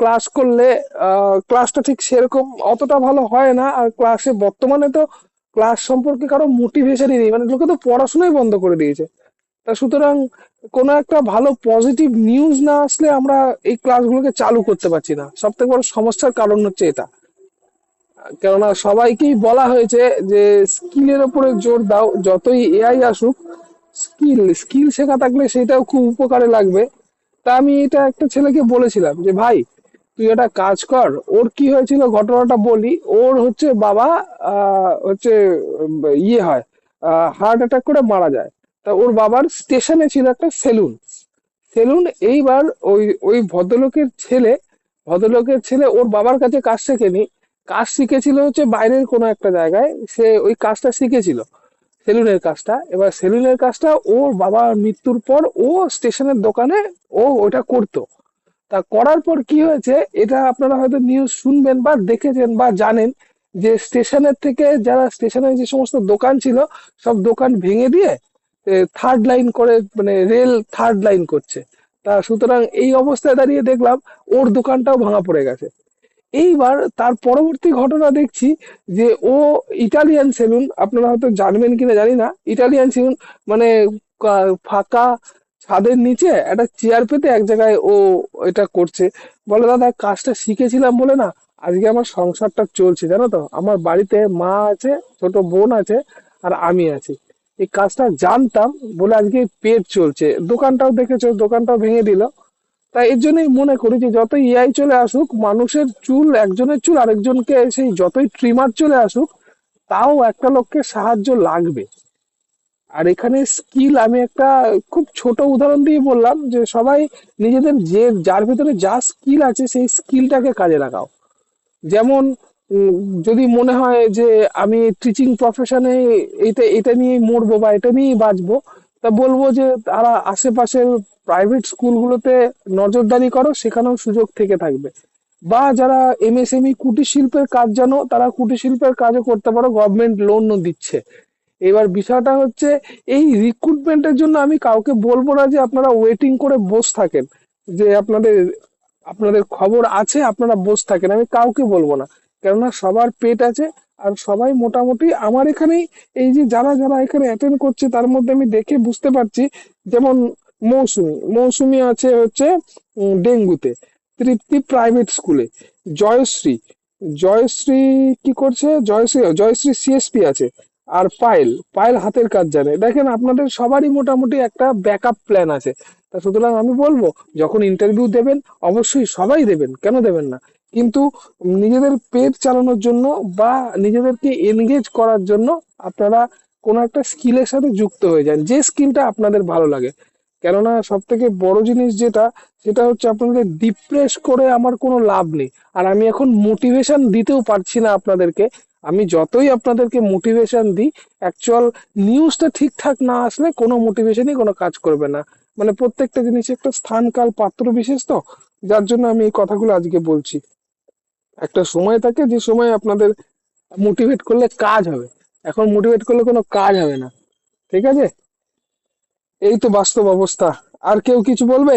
Class করলে ক্লাসটা ঠিক সেরকম অতটা ভালো হয় না। আর ক্লাসে বর্তমানে তো ক্লাস সম্পর্কে কারো মোটিভেশনই নেই, মানে লোকে তো পড়াশোনাই বন্ধ করে দিয়েছে। তা সুতরাং কোনো একটা ভালো পজিটিভ নিউজ না আসলে আমরা এই ক্লাসগুলোকে চালু করতে পারছি না। সব থেকে বড় সমস্যার কারণ হচ্ছে এটা। কেননা সবাইকেই বলা হয়েছে যে স্কিলের উপরে জোর দাও, যতই এআই আসুক স্কিল স্কিল শেখা থাকলে সেটাও খুব উপকারে লাগবে। তা আমি এটা একটা ছেলেকে বলেছিলাম যে ভাই তুই একটা কাজ কর। ওর কি হয়েছিল ঘটনাটা বলি। ওর হচ্ছে বাবা হচ্ছে ইয়ে হয়, হার্ট অ্যাটাক করে মারা যায়। তা ওর বাবার স্টেশনে ছিল একটা সেলুন। সেলুন এইবার ওই ওই ভদ্রলোকের ছেলে ওর বাবার কাছে কাজ শেখেনি। কাজ শিখেছিল হচ্ছে বাইরের কোনো একটা জায়গায়, সে ওই কাজটা শিখেছিল সেলুনের কাজটা। এবার সেলুনের কাজটা ওর বাবার মৃত্যুর পর ও স্টেশনের দোকানে ও ওটা করতো। তা করার পর কি হয়েছে, এটা আপনারা হয়তো নিউজ শুনবেন বা দেখেছেন বা জানেন, যে স্টেশনের থেকে যারা স্টেশনের যে সমস্ত দোকান ছিল সব দোকান ভেঙে দিয়ে থার্ড লাইন করে, মানে রেল থার্ড লাইন করছে। তা সুতরাং এই অবস্থায় দাঁড়িয়ে দেখলাম ওর দোকানটাও ভাঙা পড়ে গেছে। এইবার তার পরবর্তী ঘটনা দেখছি যে ও ইটালিয়ান সেলুন, আপনারা হয়তো জানবেন কিনা জানি না, ইটালিয়ান সেলুন মানে ফাঁকা ছাদের নিচে একটা চেয়ার পেতে এক জায়গায় ও এটা করছে। বলে দাদা কাজটা শিখেছিলাম বলে না আজকে আমার সংসারটা চলছে, জানো তো আমার বাড়িতে মা আছে, ছোট বোন আছে, আর আমি আছি। এই কাজটা জানতাম বলে আজকে পেট চলছে। দোকানটাও দেখেছো, দোকানটাও ভেঙে দিল। তাই এর জন্যই মনে করি যে যত এআই চলে আসুক, মানুষের চুল একজনের চুল আরেকজনকে সেই যতই ট্রিমার চলে আসুক, তাও একটা লোককে সাহায্য লাগবে। আর এখানে স্কিল আমি একটা খুব ছোট উদাহরণ দিয়ে বললাম যে সবাই নিজেদের যে যার ভিতরে যা স্কিল আছে সেই স্কিলটাকে কাজে লাগাও। যেমন উম, যদি মনে হয় যে আমি টিচিং প্রফেশনে এটা এটা নিয়েই মরবো বা এটা নিয়েই বাঁচবো, তা বলবো যে তারা আশেপাশের প্রাইভেট স্কুলগুলোতে নজরদারি করো, সেখানেও সুযোগ থেকে থাকবে। বা যারা এমএসএমই কুটির শিল্পের কাজ জানো তারা কুটির শিল্পের কাজও করতে পারো, গভর্নমেন্ট লোনও দিচ্ছে। এবার বিষয়টা হচ্ছে এই রিক্রুটমেন্টের জন্য আমি কাউকে বলবো না যে আপনারা ওয়েটিং করে বসে থাকেন, যে আপনাদের আপনাদের খবর আছে আপনারা বসে থাকেন, আমি কাউকে বলবো না। কেননা সবার পেট আছে। আর সবাই মোটামুটি আমার এখানেই এই যে যারা যারা এখানে অ্যাটেন্ড করছে তার মধ্যে আমি দেখে বুঝতে পারছি। যেমন মৌসুমি মৌসুমি আছে হচ্ছে ডেঙ্গুতে, তৃপ্তি প্রাইভেট স্কুলে, জয়শ্রী জয়শ্রী কি করছে, জয়শ্রী সিএসপি আছে। আর পায়েল পায়েল হাতের কাজ জানে। দেখেন আপনাদের সবারই মোটামুটি একটা ব্যাকআপ প্ল্যান আছে। তা সুতরাং আমি বলবো যখন ইন্টারভিউ দেবেন অবশ্যই সবাই দেবেন, কেন দেবেন না, কিন্তু নিজেদের পেট চালানোর জন্য বা নিজেদেরকে এনগেজ করার জন্য আপনারা কোনো একটা স্কিলের সাথে যুক্ত হয়ে যান, যে স্কিলটা আপনাদের ভালো লাগে। কেননা সব থেকে বড় জিনিস যেটা, সেটা হচ্ছে আপনাদের ডিপ্রেস করে আমার কোনো লাভ নেই। আর আমি এখন মোটিভেশন দিতেও পারছি না আপনাদেরকে। আমি যতই আপনাদেরকে মোটিভেশন দিই, অ্যাকচুয়াল নিউজটা ঠিকঠাক না আসলে কোনো মোটিভেশনই কোনো কাজ করবে না। মানে প্রত্যেকটা জিনিস একটা স্থান কাল পাত্র বিশেষ তো, যার জন্য আমি এই কথাগুলো আজকে বলছি। একটা সময় থাকে যে সময় আপনাদের মোটিভেট করলে কাজ হবে, এখন মোটিভেট করলে কোনো কাজ হবে না। ঠিক আছে, এই তো বাস্তব অবস্থা। আর কেউ কিছু বলবে?